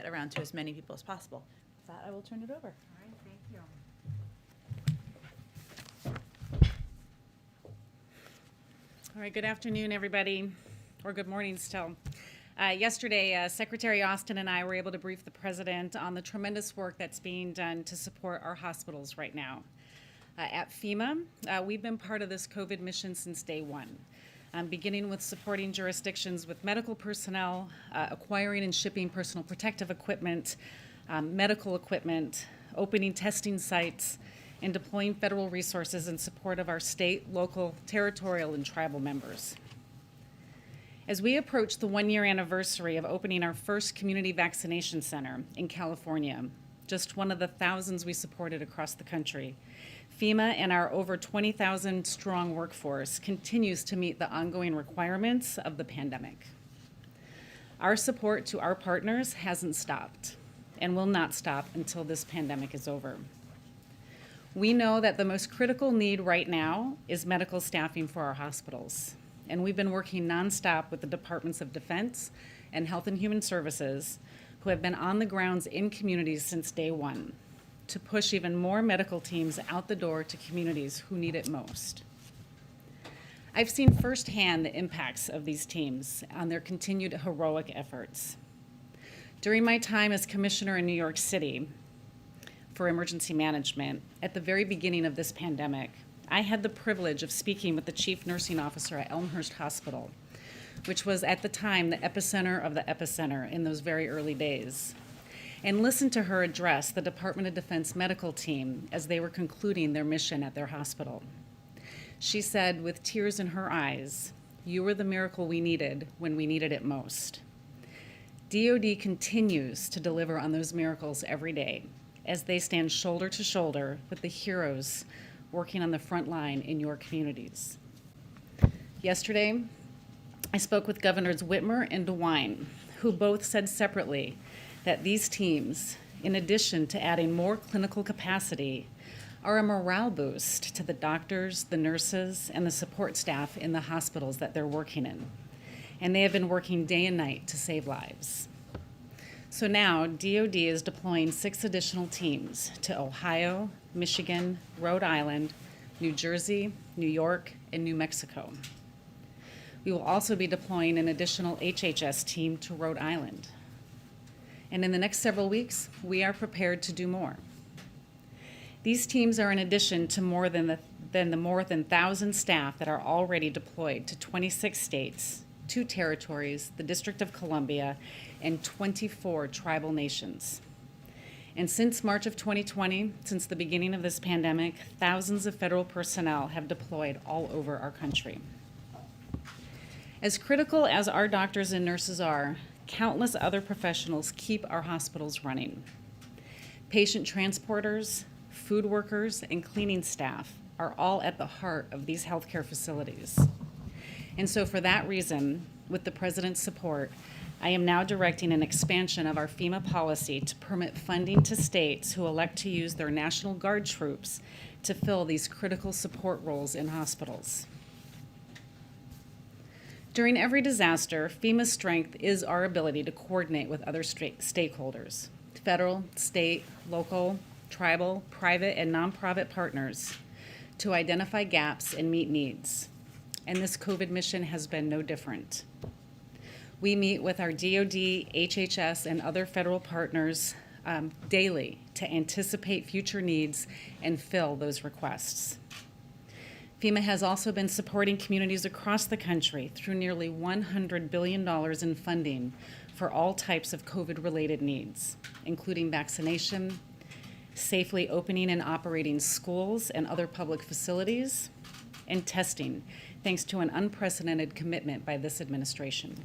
around to as many people as possible. With that, I will turn it over. All right, thank you. All right, good afternoon, everybody, or good morning still. Yesterday, Secretary Austin and I were able to brief the President on the tremendous work that's being done to support our hospitals right now. At FEMA, we've been part of this COVID mission since day one, beginning with supporting jurisdictions with medical personnel, acquiring and shipping personal protective equipment, medical equipment, opening testing sites, and deploying federal resources in support of our state, local, territorial, and tribal members. As we approach the one-year anniversary of opening our first community vaccination center in California, just one of the thousands we supported across the country, FEMA and our over 20,000 strong workforce continues to meet the ongoing requirements of the pandemic. Our support to our partners hasn't stopped and will not stop until this pandemic is over. We know that the most critical need right now is medical staffing for our hospitals. And we've been working nonstop with the Departments of Defense and Health and Human Services, who have been on the grounds in communities since day one, to push even more medical teams out the door to communities who need it most. I've seen firsthand the impacts of these teams on their continued heroic efforts. During my time as commissioner in New York City for emergency management, at the very beginning of this pandemic, I had the privilege of speaking with the chief nursing officer at Elmhurst Hospital, which was at the time the epicenter of the epicenter in those very early days, and listened to her address the Department of Defense medical team as they were concluding their mission at their hospital. She said, with tears in her eyes, "You were the miracle we needed when we needed it most." DoD continues to deliver on those miracles every day as they stand shoulder to shoulder with the heroes working on the front line in your communities. Yesterday, I spoke with Governors Whitmer and DeWine, who both said separately that these teams, in addition to adding more clinical capacity, are a morale boost to the doctors, the nurses, and the support staff in the hospitals that they're working in. And they have been working day and night to save lives. So now, DoD is deploying 6 additional teams to Ohio, Michigan, Rhode Island, New Jersey, New York, and New Mexico. We will also be deploying an additional HHS team to Rhode Island. And in the next several weeks, we are prepared to do more. These teams are in addition to more than 1,000 staff that are already deployed to 26 states, 2 territories, the District of Columbia, and 24 tribal nations. And since March of 2020, since the beginning of this pandemic, thousands of federal personnel have deployed all over our country. As critical as our doctors and nurses are, countless other professionals keep our hospitals running. Patient transporters, food workers, and cleaning staff are all at the heart of these healthcare facilities. And so for that reason, with the President's support, I am now directing an expansion of our FEMA policy to permit funding to states who elect to use their National Guard troops to fill these critical support roles in hospitals. During every disaster, FEMA's strength is our ability to coordinate with other stakeholders, federal, state, local, tribal, private, and nonprofit partners to identify gaps and meet needs. And this COVID mission has been no different. We meet with our DoD, HHS, and other federal partners daily to anticipate future needs and fill those requests. FEMA has also been supporting communities across the country through nearly $100 billion in funding for all types of COVID-related needs, including vaccination, safely opening and operating schools and other public facilities, and testing, thanks to an unprecedented commitment by this administration.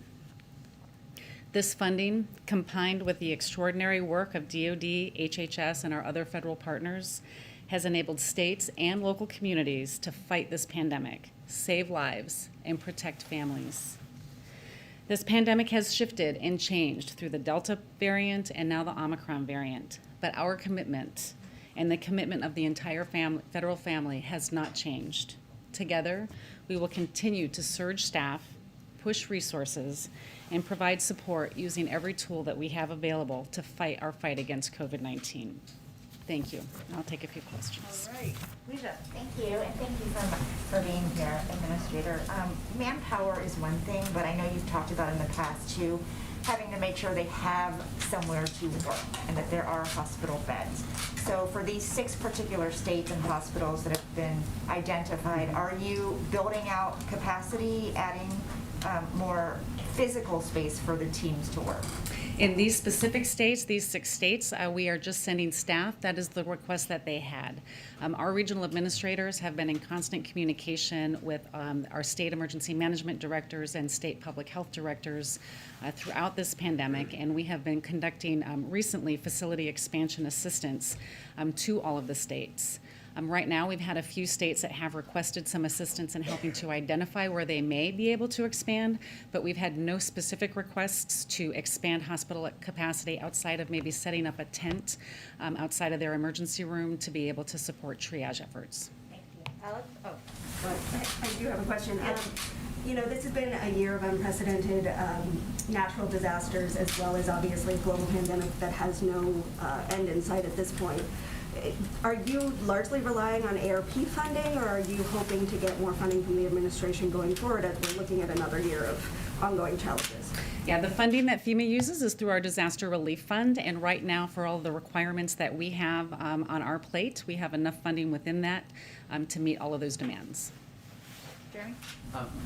This funding, combined with the extraordinary work of DoD, HHS, and our other federal partners, has enabled states and local communities to fight this pandemic, save lives, and protect families. This pandemic has shifted and changed through the Delta variant and now the Omicron variant, but our commitment and the commitment of the entire federal family has not changed. Together, we will continue to surge staff, push resources, and provide support using every tool that we have available to fight our fight against COVID-19. Thank you. I'll take a few questions. All right, Lisa. Thank you, and thank you for being here, Administrator. Manpower is one thing, but I know you've talked about in the past too, having to make sure they have somewhere to work and that there are hospital beds. So for these 6 particular states and hospitals that have been identified, are you building out capacity, adding more physical space for the teams to work? In these specific states, these 6 states, we are just sending staff. That is the request that they had. Our regional administrators have been in constant communication with our state emergency management directors and state public health directors throughout this pandemic, and we have been conducting recently facility expansion assistance to all of the states. Right now, we've had a few states that have requested some assistance in helping to identify where they may be able to expand, but we've had no specific requests to expand hospital capacity outside of maybe setting up a tent outside of their emergency room to be able to support triage efforts. Thank you. Alex? Oh. I do have a question. You know, this has been a year of unprecedented natural disasters as well as obviously a global pandemic that has no end in sight at this point. Are you largely relying on ARP funding, or are you hoping to get more funding from the administration going forward as we're looking at another year of ongoing challenges? Yeah, the funding that FEMA uses is through our disaster relief fund, and right now for all the requirements that we have on our plate, we have enough funding within that to meet all of those demands. Jeremy?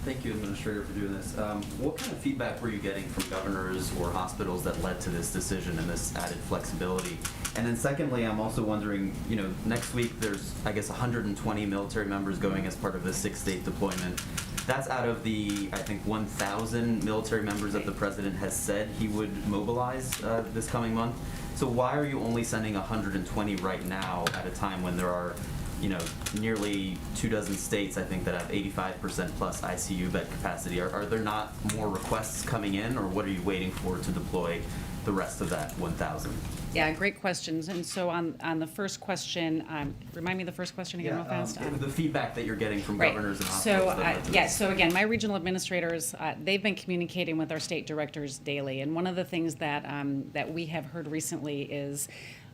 Thank you, Administrator, for doing this. What kind of feedback were you getting from governors or hospitals that led to this decision and this added flexibility? And then secondly, I'm also wondering, you know, next week there's, I guess, 120 military members going as part of the 6-state deployment. That's out of the, I think, 1,000 military members that the President has said he would mobilize this coming month. So why are you only sending 120 right now at a time when there are, you know, nearly 24 states, I think, that have 85% plus ICU bed capacity? Are there not more requests coming in, or what are you waiting for to deploy the rest of that 1,000? Yeah, great questions. And so on the first question, remind me the first question again real fast. The feedback that you're getting from Right. governors and hospitals. So again, my regional administrators, they've been communicating with our state directors daily. And one of the things that we have heard recently is,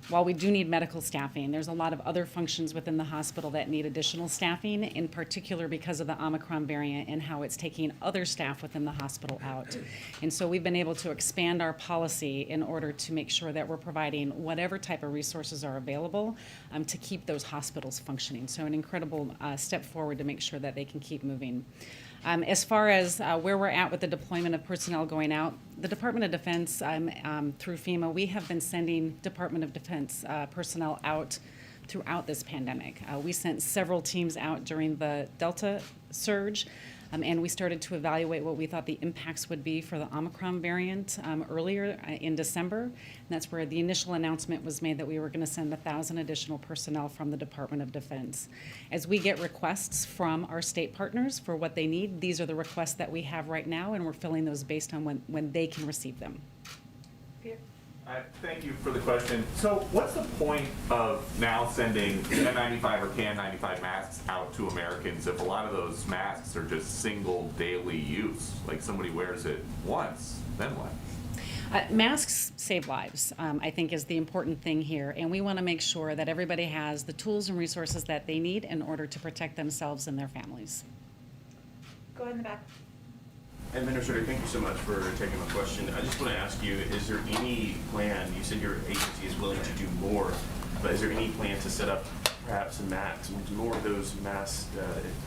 while we do need medical staffing, there's a lot of other functions within the hospital that need additional staffing, in particular because of the Omicron variant and how it's taking other staff within the hospital out. And so we've been able to expand our policy in order to make sure that we're providing whatever type of resources are available to keep those hospitals functioning. So an incredible step forward to make sure that they can keep moving. As far as where we're at with the deployment of personnel going out, the Department of Defense, through FEMA, we have been sending Department of Defense personnel out throughout this pandemic. We sent several teams out during the Delta surge, and we started to evaluate what we thought the impacts would be for the Omicron variant earlier in December. And that's where the initial announcement was made that we were going to send 1,000 additional personnel from the Department of Defense. As we get requests from our state partners for what they need, these are the requests that we have right now, and we're filling those based on when they can receive them. Thank you for the question. So what's the point of now sending N95 or KN95 masks out to Americans if a lot of those masks are just single daily use? Like somebody wears it once, then what? Masks save lives, I think, is the important thing here. And we want to make sure that everybody has the tools and resources that they need in order to protect themselves and their families. Go in the back. Administrator, thank you so much for taking my question. I just want to ask you, is there any plan, you said your agency is willing to do more, but is there any plan to set up perhaps more of those mass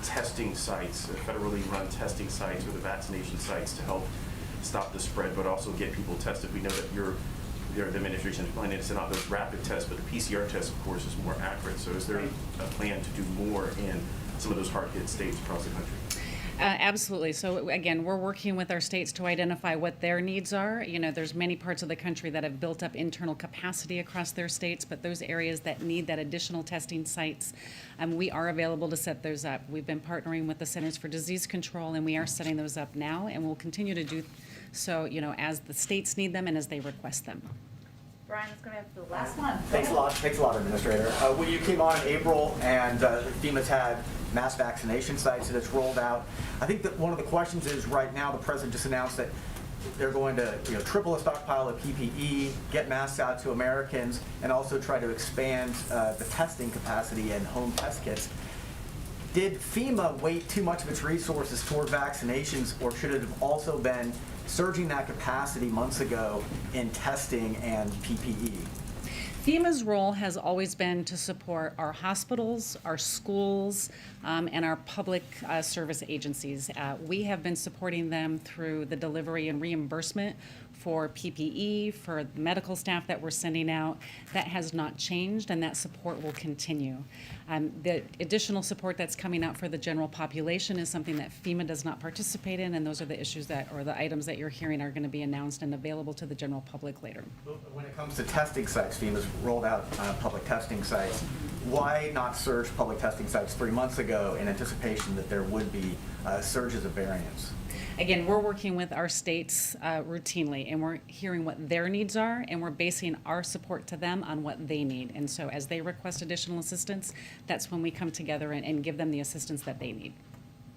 testing sites, federally run testing sites or the vaccination sites to help stop the spread, but also get people tested? We know that the administration is planning to send out those rapid tests, but the PCR test, of course, is more accurate. So is there a plan to do more in some of those hard-hit states across the country? Absolutely. So again, we're working with our states to identify what their needs are. You know, there's many parts of the country that have built up internal capacity across their states, but those areas that need that additional testing sites, we are available to set those up. We've been partnering with the Centers for Disease Control, and we are setting those up now, and we'll continue to do so, you know, as the states need them and as they request them. Brian is going to have the last one. Thanks a lot, Administrator. When you came on in April and FEMA's had mass vaccination sites that it's rolled out, I think that one of the questions is right now the President just announced that they're going to triple a stockpile of PPE, get masks out to Americans, and also try to expand the testing capacity and home test kits. Did FEMA weight too much of its resources toward vaccinations, or should it have also been surging that capacity months ago in testing and PPE? FEMA's role has always been to support our hospitals, our schools, and our public service agencies. We have been supporting them through the delivery and reimbursement for PPE, for the medical staff that we're sending out. That has not changed, and that support will continue. The additional support that's coming out for the general population is something that FEMA does not participate in, and those are the issues or the items that you're hearing are going to be announced and available to the general public later. When it comes to testing sites, FEMA's rolled out public testing sites. Why not surge public testing sites 3 months ago in anticipation that there would be surges of variants? Again, we're working with our states routinely, and we're hearing what their needs are, and we're basing our support to them on what they need. And so as they request additional assistance, that's when we come together and give them the assistance that they need.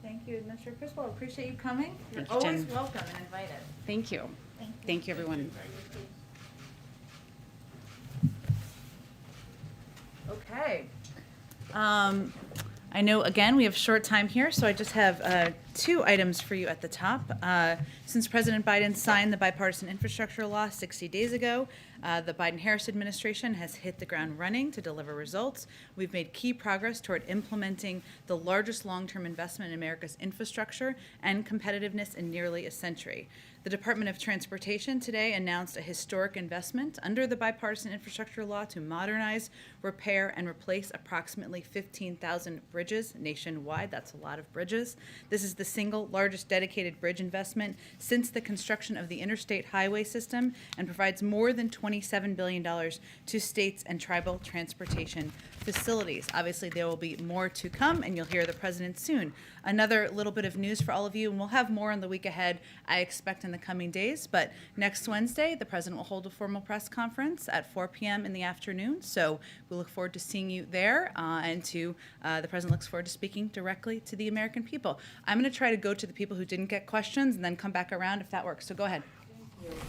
Thank you, Administrator Criswell. Appreciate you coming. You're Thank you, always Jen. welcome and invited. Thank you. Thank you, everyone. Okay. I know, again, we have short time here, so I just have 2 items for you at the top. Since President Biden signed the bipartisan infrastructure law 60 days ago, the Biden-Harris administration has hit the ground running to deliver results. We've made key progress toward implementing the largest long-term investment in America's infrastructure and competitiveness in nearly a century. The Department of Transportation today announced a historic investment under the bipartisan infrastructure law to modernize, repair, and replace approximately 15,000 bridges nationwide. That's a lot of bridges. This is the single largest dedicated bridge investment since the construction of the interstate highway system and provides more than $27 billion to states and tribal transportation facilities. Obviously, there will be more to come, and you'll hear the president soon. Another little bit of news for all of you, and we'll have more in the week ahead, I expect, in the coming days. But next Wednesday, the president will hold a formal press conference at 4 p.m. in the afternoon. So we look forward to seeing you there, and the president looks forward to speaking directly to the American people. I'm going to try to go to the people who didn't get questions and then come back around if that works. So go ahead.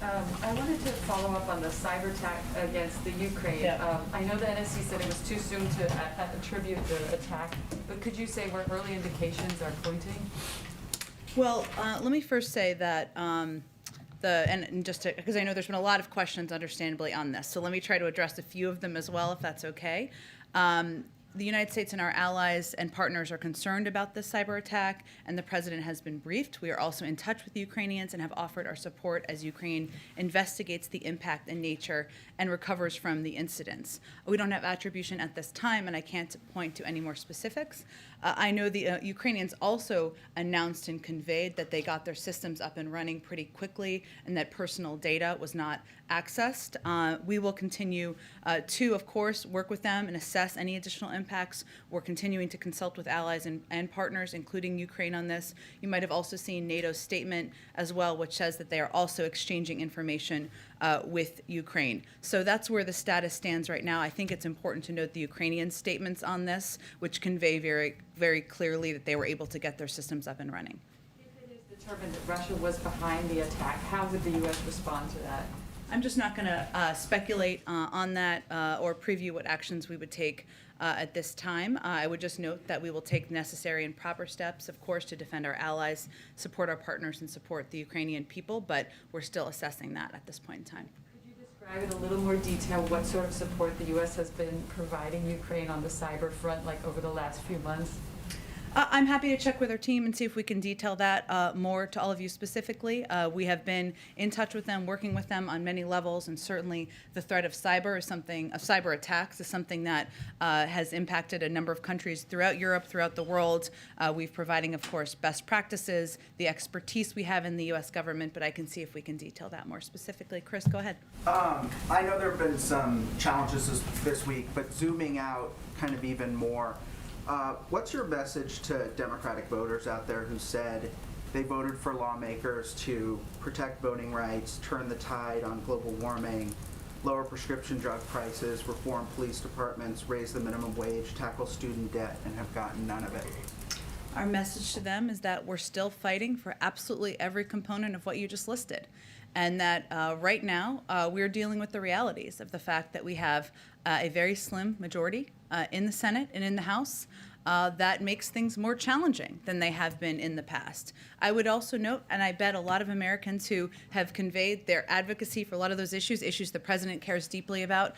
I wanted to follow up on the cyber attack against the Ukraine. Yeah. I know the NSC said it was too soon to attribute the attack, but could you say where early indications are pointing? Well, let me first say that because I know there's been a lot of questions, understandably, on this. So let me try to address a few of them as well, if that's okay. The United States and our allies and partners are concerned about this cyber attack, and the president has been briefed. We are also in touch with the Ukrainians and have offered our support as Ukraine investigates the impact and nature and recovers from the incidents. We don't have attribution at this time, and I can't point to any more specifics. I know the Ukrainians also announced and conveyed that they got their systems up and running pretty quickly and that personal data was not accessed. We will continue to, of course, work with them and assess any additional impacts. We're continuing to consult with allies and partners, including Ukraine, on this. You might have also seen NATO's statement as well, which says that they are also exchanging information with Ukraine. So that's where the status stands right now. I think it's important to note the Ukrainian statements on this, which convey very, very clearly that they were able to get their systems up and running. If it is determined that Russia was behind the attack, how would the U.S. respond to that? I'm just not going to speculate on that or preview what actions we would take at this time. I would just note that we will take necessary and proper steps, of course, to defend our allies, support our partners, and support the Ukrainian people, but we're still assessing that at this point in time. Could you describe in a little more detail what sort of support the U.S. has been providing Ukraine on the cyber front, like over the last few months? I'm happy to check with our team and see if we can detail that more to all of you specifically. We have been in touch with them, working with them on many levels, and certainly the threat of cyber attacks is something that has impacted a number of countries throughout Europe, throughout the world. We've providing, of course, best practices, the expertise we have in the U.S. government, but I can see if we can detail that more specifically. Chris, go ahead. I know there have been some challenges this week, but zooming out kind of even more, what's your message to Democratic voters out there who said they voted for lawmakers to protect voting rights, turn the tide on global warming, lower prescription drug prices, reform police departments, raise the minimum wage, tackle student debt, and have gotten none of it? Our message to them is that we're still fighting for absolutely every component of what you just listed. And that right now, we're dealing with the realities of the fact that we have a very slim majority in the Senate and in the House. That makes things more challenging than they have been in the past. I would also note, and I bet a lot of Americans who have conveyed their advocacy for a lot of those issues the president cares deeply about,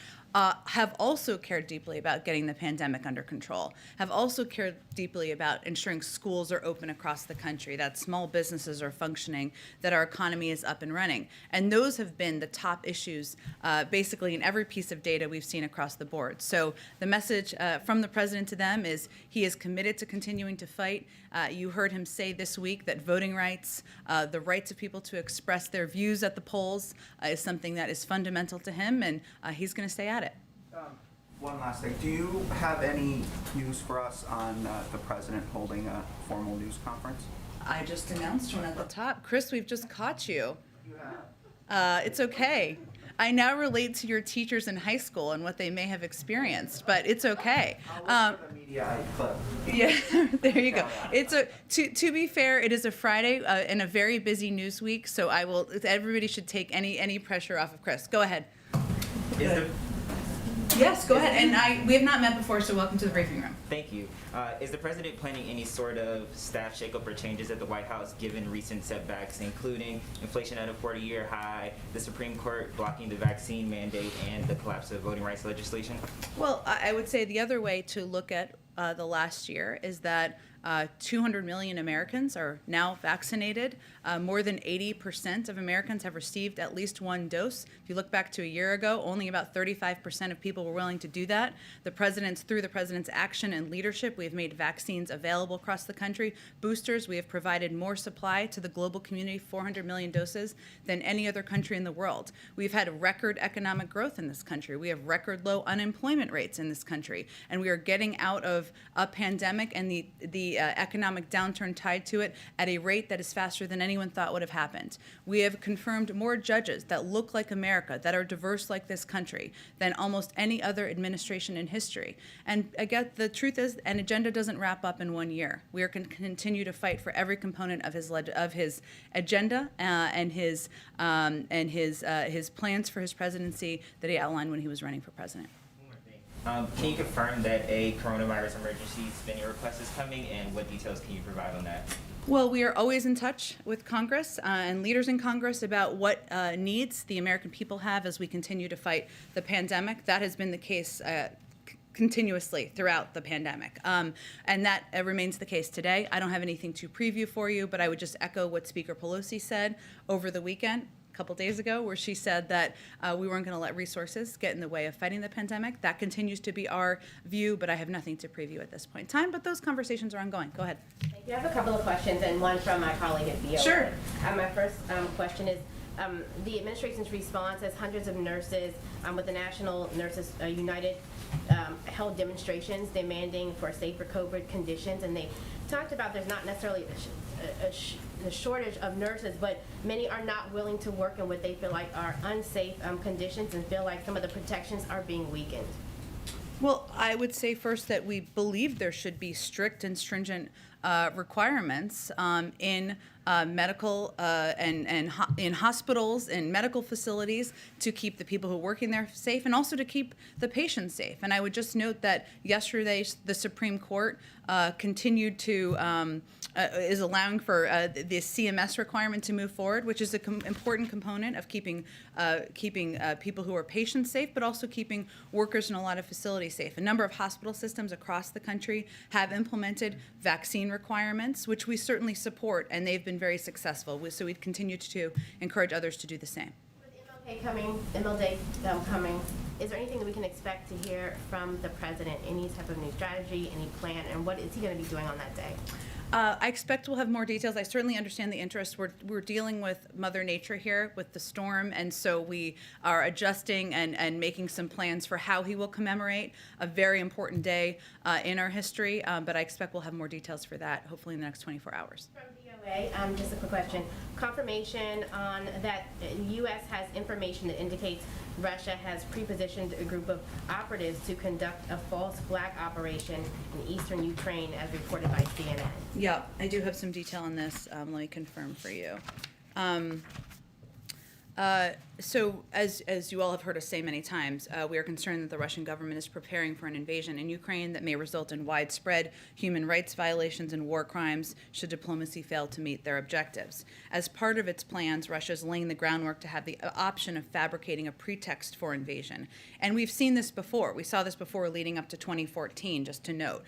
have also cared deeply about getting the pandemic under control, have also cared deeply about ensuring schools are open across the country, that small businesses are functioning, that our economy is up and running. And those have been the top issues basically in every piece of data we've seen across the board. So the message from the president to them is he is committed to continuing to fight. You heard him say this week that voting rights, the rights of people to express their views at the polls is something that is fundamental to him, and he's going to stay at it. One last thing. Do you have any news for us on the president holding a formal news conference? I just announced one at the top. Chris, we've just caught you. It's okay. I now relate to your teachers in high school and what they may have experienced, but it's okay. I'll look for the media clip. Yeah, there you go. It's to be fair, it is a Friday and a very busy news week, so everybody should take any pressure off of Chris. Go ahead. Yes, go ahead. And we have not met before, so welcome to the briefing room. Thank you. Is the president planning any sort of staff shakeup or changes at the White House given recent setbacks, including inflation at a 40-year high, the Supreme Court blocking the vaccine mandate, and the collapse of voting rights legislation? Well, I would say the other way to look at the last year is that 200 million Americans are now vaccinated. More than 80% of Americans have received at least one dose. If you look back to a year ago, only about 35% of people were willing to do that. Through the president's action and leadership, we have made vaccines available across the country. Boosters, we have provided more supply to the global community, 400 million doses, than any other country in the world. We've had record economic growth in this country. We have record low unemployment rates in this country. And we are getting out of a pandemic and the economic downturn tied to it at a rate that is faster than anyone thought would have happened. We have confirmed more judges that look like America, that are diverse like this country, than almost any other administration in history. And again, the truth is, an agenda doesn't wrap up in 1 year. We are going to continue to fight for every component of his agenda and his plans for his presidency that he outlined when he was running for president. Can you confirm that a coronavirus emergency spending request is coming, and what details can you provide on that? Well, we are always in touch with Congress and leaders in Congress about what needs the American people have as we continue to fight the pandemic. That has been the case continuously throughout the pandemic. And that remains the case today. I don't have anything to preview for you, but I would just echo what Speaker Pelosi said over the weekend, a couple days ago, where she said that we weren't going to let resources get in the way of fighting the pandemic. That continues to be our view, but I have nothing to preview at this point in time. But those conversations are ongoing. Go ahead. Thank you. I have a couple of questions, and one from my colleague at VOA. Sure. My first question is, the administration's response as hundreds of nurses with the National Nurses United held demonstrations demanding for safer COVID conditions, and they talked about there's not necessarily the shortage of nurses, but many are not willing to work in what they feel like are unsafe conditions and feel like some of the protections are being weakened. Well, I would say first that we believe there should be strict and stringent requirements in medical and in hospitals and medical facilities to keep the people who are working there safe and also to keep the patients safe. And I would just note that yesterday the Supreme Court continued to is allowing for the CMS requirement to move forward, which is an important component of keeping people who are patients safe, but also keeping workers in a lot of facilities safe. A number of hospital systems across the country have implemented vaccine requirements, which we certainly support, and they've been very successful. So we'd continue to encourage others to do the same. With MLD coming, is there anything that we can expect to hear from the president? Any type of new strategy, any plan, and what is he going to be doing on that day? I expect we'll have more details. I certainly understand the interest. We're dealing with Mother Nature here with the storm, and so we are adjusting and making some plans for how he will commemorate a very important day in our history. But I expect we'll have more details for that, hopefully in the next 24 hours. From VOA, Way, just a quick question. Confirmation on that U.S. has information that indicates Russia has pre-positioned a group of operatives to conduct a false flag operation in eastern Ukraine, as reported by CNN. Yeah, I do have some detail on this. Let me confirm for you. So, as you all have heard us say many times, we are concerned that the Russian government is preparing for an invasion in Ukraine that may result in widespread human rights violations and war crimes should diplomacy fail to meet their objectives. As part of its plans, Russia is laying the groundwork to have the option of fabricating a pretext for invasion. And we've seen this before. We saw this before leading up to 2014, just to note,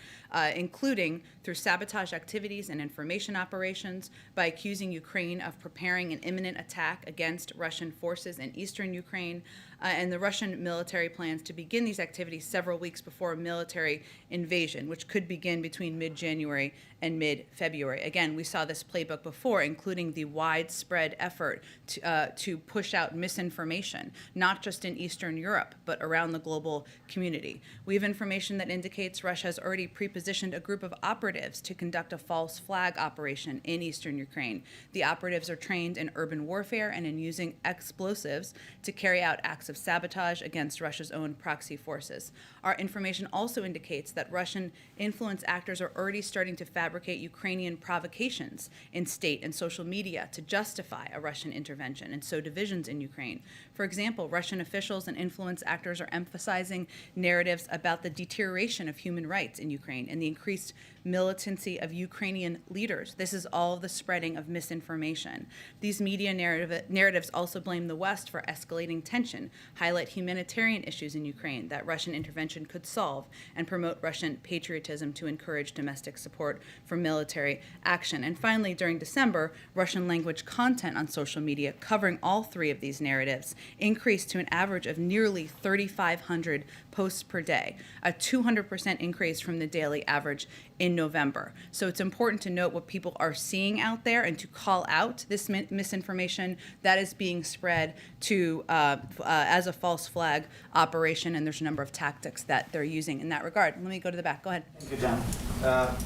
including through sabotage activities and information operations, by accusing Ukraine of preparing an imminent attack against Russian forces in eastern Ukraine, and the Russian military plans to begin these activities several weeks before a military invasion, which could begin between mid-January and mid-February. Again, we saw this playbook before, including the widespread effort to push out misinformation, not just in Eastern Europe, but around the global community. We have information that indicates Russia has already pre-positioned a group of operatives to conduct a false flag operation in Eastern Ukraine. The operatives are trained in urban warfare and in using explosives to carry out acts of sabotage against Russia's own proxy forces. Our information also indicates that Russian influence actors are already starting to fabricate Ukrainian provocations in state and social media to justify a Russian intervention and sow divisions in Ukraine. For example, Russian officials and influence actors are emphasizing narratives about the deterioration of human rights in Ukraine and the increased militancy of Ukrainian leaders. This is all the spreading of misinformation. These media narratives also blame the West for escalating tension, highlight humanitarian issues in Ukraine that Russian intervention could solve, and promote Russian patriotism to encourage domestic support for military action. And finally, during December, Russian language content on social media covering all three of these narratives increased to an average of nearly 3,500 posts per day, a 200% increase from the daily average in November. So it's important to note what people are seeing out there and to call out this misinformation that is being spread to as a false flag operation, and there's a number of tactics that they're using in that regard. Let me go to the back. Go ahead. Thank you, Jen.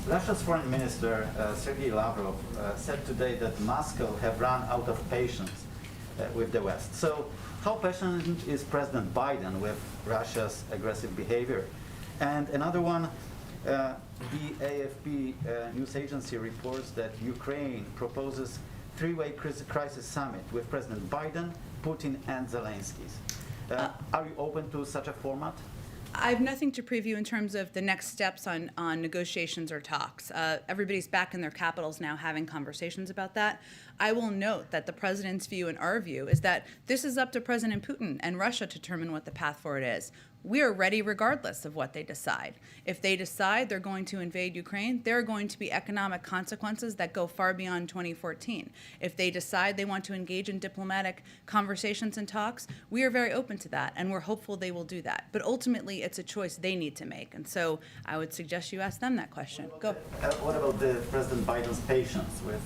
Russia's Foreign Minister Sergei Lavrov said today that Moscow have run out of patience with the West. So how passionate is President Biden with Russia's aggressive behavior? And another one, the AFP news agency reports that Ukraine proposes three-way crisis summit with President Biden, Putin, and Zelensky. Are you open to such a format? I have nothing to preview in terms of the next steps on negotiations or talks. Everybody's back in their capitals now having conversations about that. I will note that the president's view and our view is that this is up to President Putin and Russia to determine what the path forward is. We are ready regardless of what they decide. If they decide they're going to invade Ukraine, there are going to be economic consequences that go far beyond 2014. If they decide they want to engage in diplomatic conversations and talks, we are very open to that, and we're hopeful they will do that. But ultimately, it's a choice they need to make. And so I would suggest you ask them that question. Go. What about the President Biden's patience with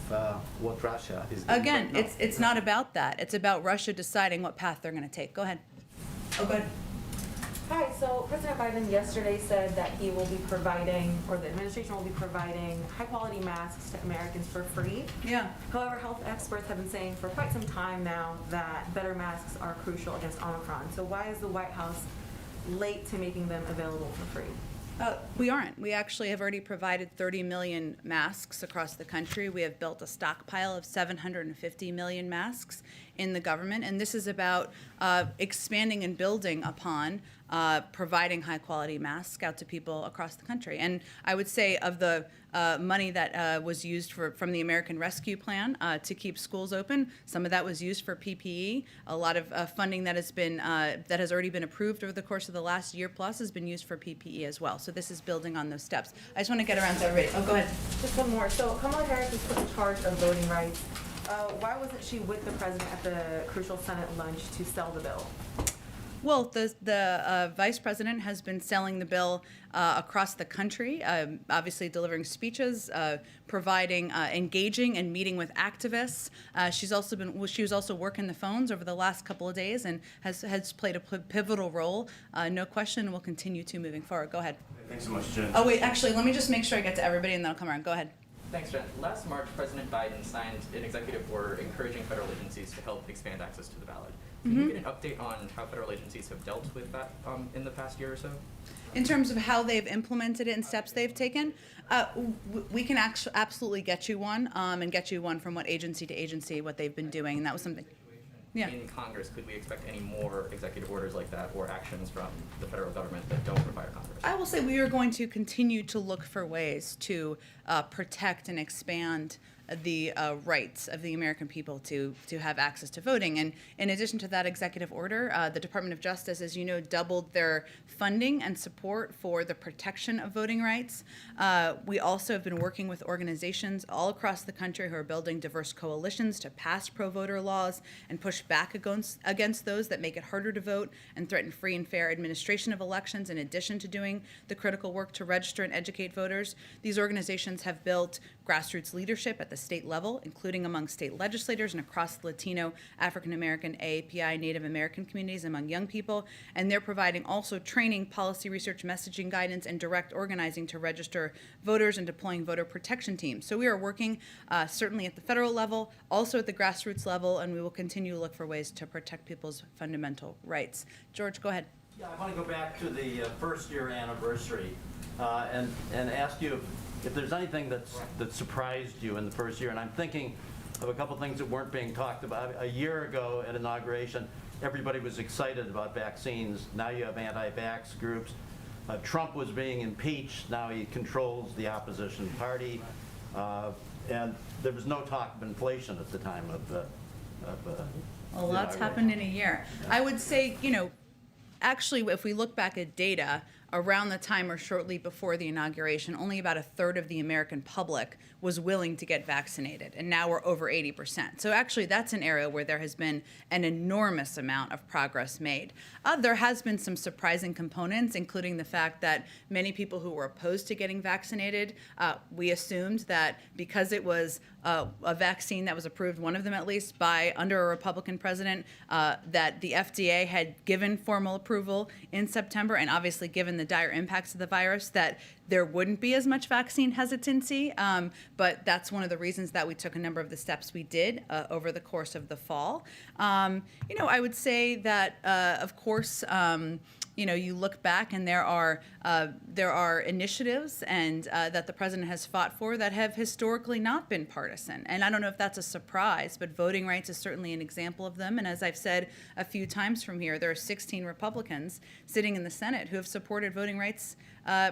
what Russia is doing? Again, right now? it's not about that. It's about Russia deciding what path they're going to take. Go ahead. Oh, go ahead. Hi, so President Biden yesterday said that he will be providing, or the administration will be providing, high-quality masks to Americans for free. Yeah. However, health experts have been saying for quite some time now that better masks are crucial against Omicron. So why is the White House late to making them available for free? We aren't. We actually have already provided 30 million masks across the country. We have built a stockpile of 750 million masks in the government, and this is about expanding and building upon providing high-quality masks out to people across the country. And I would say of the money that was used from the American Rescue Plan to keep schools open, some of that was used for PPE. A lot of funding that has already been approved over the course of the last year plus has been used for PPE as well. So this is building on those steps. I just want to get around to everybody. Oh, go ahead. Just one more. So Kamala Harris was put in charge of voting rights. Why wasn't she with the president at the crucial Senate lunch to sell the bill? Well, the vice president has been selling the bill across the country, obviously delivering speeches, providing, engaging and meeting with activists. She was also working the phones over the last couple of days and has played a pivotal role, no question, and will continue to moving forward. Go ahead. Thanks so much, Jen. Oh, wait, actually, let me just make sure I get to everybody and then I'll come around. Go ahead. Thanks, Jen. Last March, President Biden signed an executive order encouraging federal agencies to help expand access to the ballot. Can you get an update on how federal agencies have dealt with that in the past year or so? In terms of how they've implemented it and steps they've taken, we can absolutely get you one and get you one from what agency to agency, what they've been doing, and that was something. Yeah. In Congress, could we expect any more executive orders like that or actions from the federal government that don't require Congress? I will say we are going to continue to look for ways to protect and expand the rights of the American people to have access to voting. And in addition to that executive order, the Department of Justice, as you know, doubled their funding and support for the protection of voting rights. We also have been working with organizations all across the country who are building diverse coalitions to pass pro-voter laws and push back against those that make it harder to vote and threaten free and fair administration of elections, in addition to doing the critical work to register and educate voters. These organizations have built grassroots leadership at the state level, including among state legislators and across the Latino, African American, AAPI, Native American communities among young people. And they're providing also training, policy research, messaging guidance, and direct organizing to register voters and deploying voter protection teams. So we are working certainly at the federal level, also at the grassroots level, and we will continue to look for ways to protect people's fundamental rights. George, go ahead. Yeah, I want to go back to the first year anniversary and ask you if there's anything that surprised you in the first year. And I'm thinking of a couple things that weren't being talked about. A year ago at inauguration, everybody was excited about vaccines. Now you have anti-vax groups. Trump was being impeached. Now he controls the opposition party. And there was no talk of inflation at the time of a lot's happened in a year. I would say, actually, if we look back at data, around the time or shortly before the inauguration, only about a third of the American public was willing to get vaccinated, and now we're over 80%. So actually, that's an area where there has been an enormous amount of progress made. There has been some surprising components, including the fact that many people who were opposed to getting vaccinated, we assumed that because it was a vaccine that was approved, one of them at least, under a Republican president, that the FDA had given formal approval in September, and obviously given the dire impacts of the virus, that there wouldn't be as much vaccine hesitancy. But that's one of the reasons that we took a number of the steps we did over the course of the fall. I would say that, of course, you look back and there are initiatives and that the president has fought for that have historically not been partisan. And I don't know if that's a surprise, but voting rights is certainly an example of them. And as I've said a few times from here, there are 16 Republicans sitting in the Senate who have supported voting rights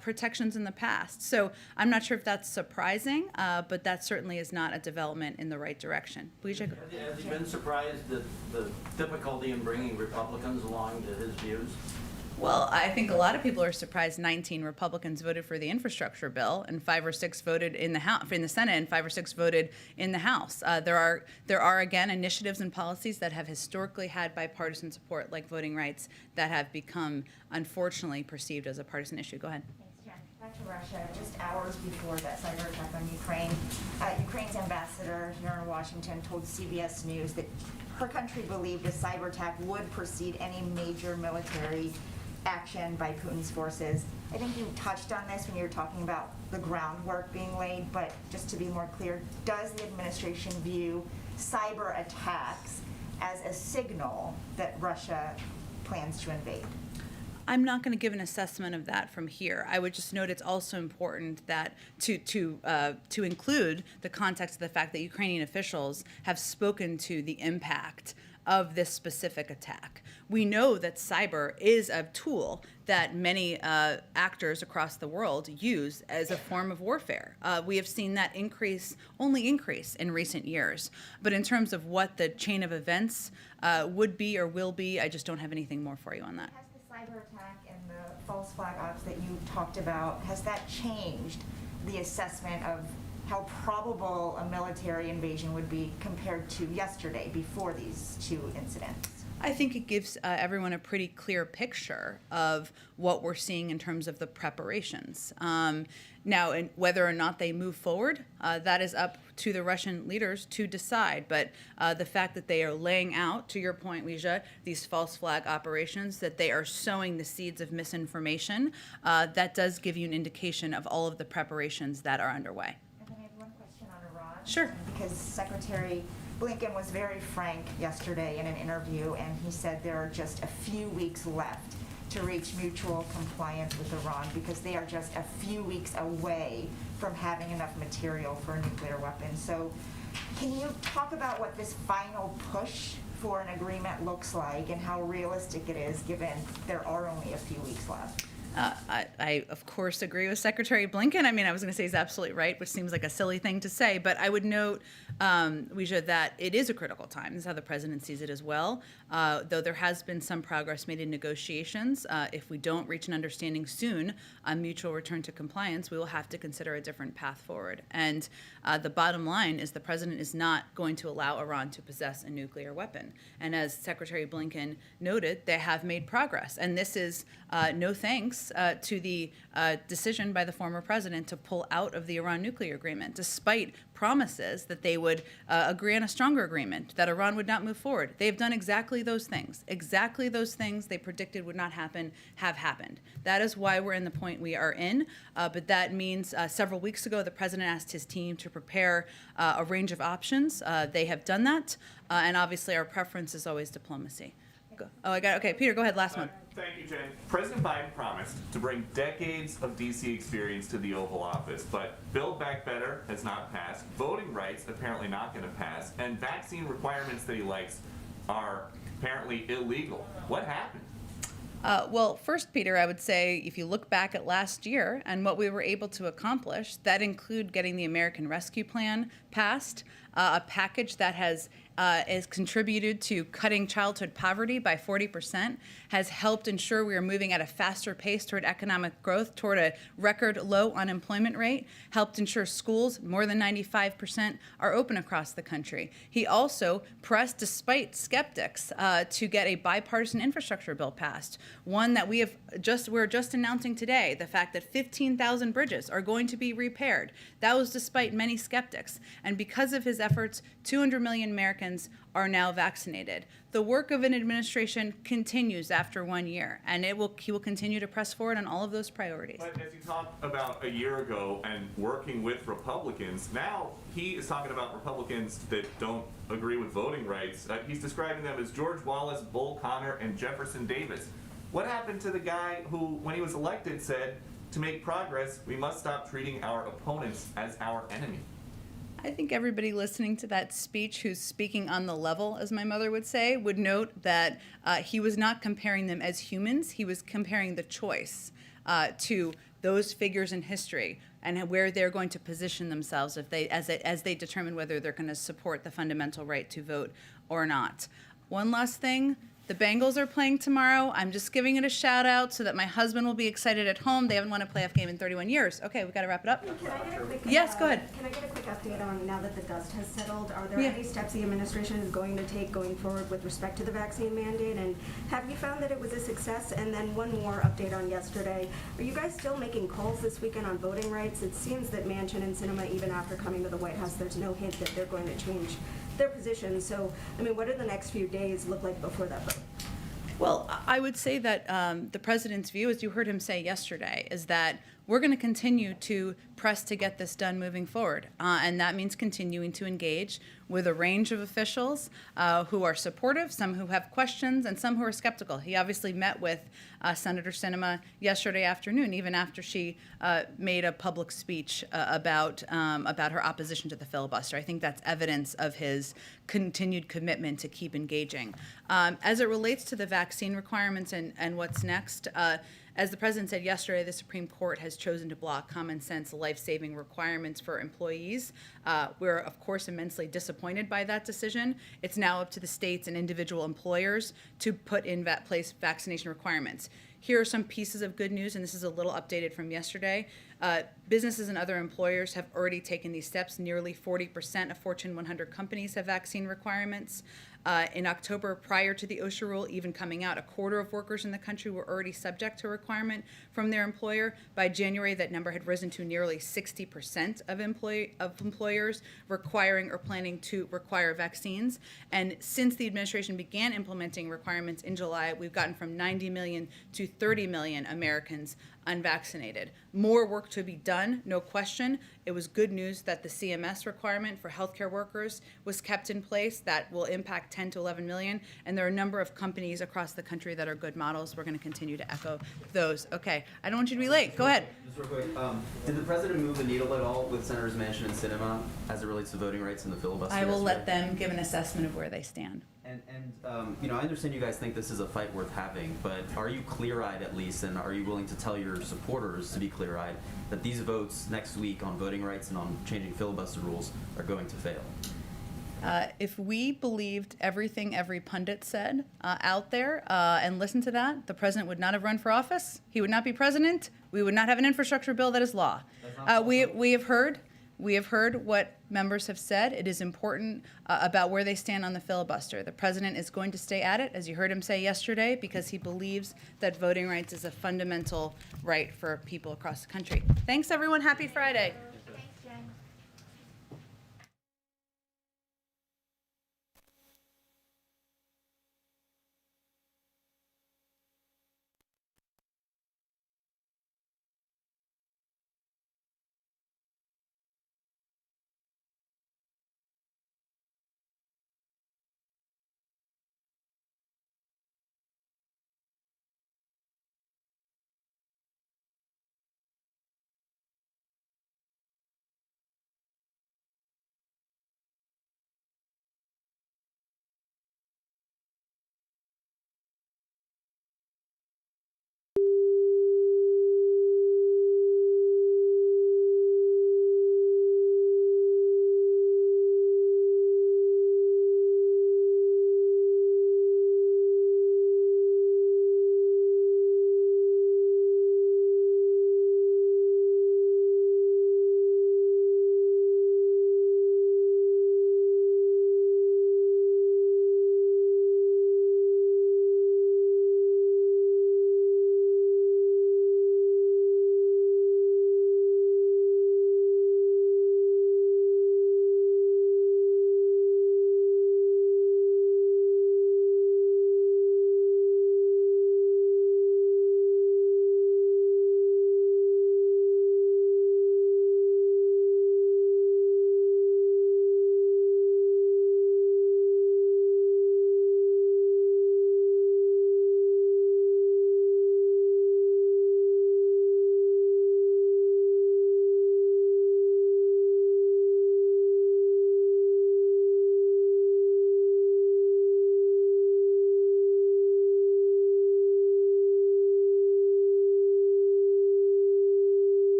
protections in the past. So I'm not sure if that's surprising, but that certainly is not a development in the right direction. Has he been surprised at the difficulty in bringing Republicans along to his views? Well, I think a lot of people are surprised 19 Republicans voted for the infrastructure bill and 5 or 6 voted in the Senate and 5 or 6 voted in the House. There are again initiatives and policies that have historically had bipartisan support, like voting rights, that have become unfortunately perceived as a partisan issue. Go ahead. Thanks, Jen. Back to Russia, just hours before that cyber attack on Ukraine, Ukraine's ambassador here in Washington told CBS News that her country believed a cyber attack would precede any major military action by Putin's forces. I think you touched on this when you were talking about the groundwork being laid, but just to be more clear, does the administration view cyber attacks as a signal that Russia plans to invade? I'm not going to give an assessment of that from here. I would just note it's also important that to include the context of the fact that Ukrainian officials have spoken to the impact of this specific attack. We know that cyber is a tool that many actors across the world use as a form of warfare. We have seen that only increase in recent years. But in terms of what the chain of events would be or will be, I just don't have anything more for you on that. Has the cyber attack and the false flag ops that you talked about, has that changed the assessment of how probable a military invasion would be compared to yesterday before these two incidents? I think it gives everyone a pretty clear picture of what we're seeing in terms of the preparations. Now, and whether or not they move forward, that is up to the Russian leaders to decide. But the fact that they are laying out, to your point, Leisha, these false flag operations, that they are sowing the seeds of misinformation, that does give you an indication of all of the preparations that are underway. Sure. Because Secretary Blinken was very frank yesterday in an interview, and he said there are just a few weeks left to reach mutual compliance with Iran because they are just a few weeks away from having enough material for a nuclear weapon. So can you talk about what this final push for an agreement looks like and how realistic it is given there are only a few weeks left? I, of course, agree with Secretary Blinken. I mean, I was going to say he's absolutely right, which seems like a silly thing to say, but I would note, Weijia, that it is a critical time. This is how the president sees it as well. Though there has been some progress made in negotiations, if we don't reach an understanding soon on mutual return to compliance, we will have to consider a different path forward. And the bottom line is the president is not going to allow Iran to possess a nuclear weapon. And as Secretary Blinken noted, they have made progress. And this is no thanks to the decision by the former president to pull out of the Iran nuclear agreement, despite promises that they would agree on a stronger agreement, that Iran would not move forward. They've done exactly those things. Exactly those things they predicted would not happen have happened. That is why we're in the point we are in. But that means several weeks ago, the president asked his team to prepare a range of options. They have done that. And obviously, our preference is always diplomacy. Oh, I got it. Okay, Peter, go ahead. Last one. Thank you, Jen. President Biden promised to bring decades of D.C. experience to the Oval Office, but Build Back Better has not passed, voting rights apparently not going to pass, and vaccine requirements that he likes are apparently illegal. What happened? Well, first, Peter, I would say if you look back at last year and what we were able to accomplish, that include getting the American Rescue Plan passed, a package that has contributed to cutting childhood poverty by 40%, has helped ensure we are moving at a faster pace toward economic growth, toward a record low unemployment rate, helped ensure schools, more than 95%, are open across the country. He also pressed, despite skeptics, to get a bipartisan infrastructure bill passed, one that we're just announcing today, the fact that 15,000 bridges are going to be repaired. That was despite many skeptics. And because of his efforts, 200 million Americans are now vaccinated. The work of an administration continues after 1 year, and he will continue to press forward on all of those priorities. But as you talked about a year ago and working with Republicans, now he is talking about Republicans that don't agree with voting rights. He's describing them as George Wallace, Bull Connor, and Jefferson Davis. What happened to the guy who, when he was elected, said, to make progress, we must stop treating our opponents as our enemy? I think everybody listening to that speech who's speaking on the level, as my mother would say, would note that he was not comparing them as humans. He was comparing the choice to those figures in history and where they're going to position themselves as they determine whether they're going to support the fundamental right to vote or not. One last thing. The Bengals are playing tomorrow. I'm just giving it a shout out so that my husband will be excited at home. They haven't won a playoff game in 31 years. Okay, we've got to wrap it up. Can I get a quick, Yes, go ahead. Can I get a quick update on, now that the dust has settled, are there Yeah. any steps the administration is going to take going forward with respect to the vaccine mandate? And have you found that it was a success? And then one more update on yesterday. Are you guys still making calls this weekend on voting rights? It seems that Manchin and Sinema, even after coming to the White House, there's no hint that they're going to change their position. So, I mean, what do the next few days look like before that vote? Well, I would say that the president's view, as you heard him say yesterday, is that we're going to continue to press to get this done moving forward. And that means continuing to engage with a range of officials who are supportive, some who have questions, and some who are skeptical. He obviously met with Senator Sinema yesterday afternoon, even after she made a public speech about her opposition to the filibuster. I think that's evidence of his continued commitment to keep engaging. As it relates to the vaccine requirements and what's next, as the president said yesterday, the Supreme Court has chosen to block common sense life-saving requirements for employees. We're, of course, immensely disappointed by that decision. It's now up to the states and individual employers to put in place vaccination requirements. Here are some pieces of good news, and this is a little updated from yesterday. Businesses and other employers have already taken these steps. Nearly 40% of Fortune 100 companies have vaccine requirements. In October, prior to the OSHA rule even coming out, a quarter of workers in the country were already subject to a requirement from their employer. By January, that number had risen to nearly 60% of employers requiring or planning to require vaccines. And since the administration began implementing requirements in July, we've gotten from 90 million to 30 million Americans unvaccinated. More work to be done, no question. It was good news that the CMS requirement for healthcare workers was kept in place. That will impact 10 to 11 million. And there are a number of companies across the country that are good models. We're going to continue to echo those. Okay, I don't want you to be late. Go ahead. Just real quick, did the president move the needle at all with Senators Manchin and Sinema as it relates to voting rights in the filibuster? I will let yesterday? them give an assessment of where they stand. And you know, I understand you guys think this is a fight worth having, but are you clear-eyed at least, and are you willing to tell your supporters to be clear-eyed that these votes next week on voting rights and on changing filibuster rules are going to fail? If we believed everything every pundit said out there and listened to that, the president would not have run for office. He would not be president. We would not have an infrastructure bill that is law. We have heard what members have said. It is important about where they stand on the filibuster. The president is going to stay at it, as you heard him say yesterday, because he believes that voting rights is a fundamental right for people across the country. Thanks, everyone. Happy Friday.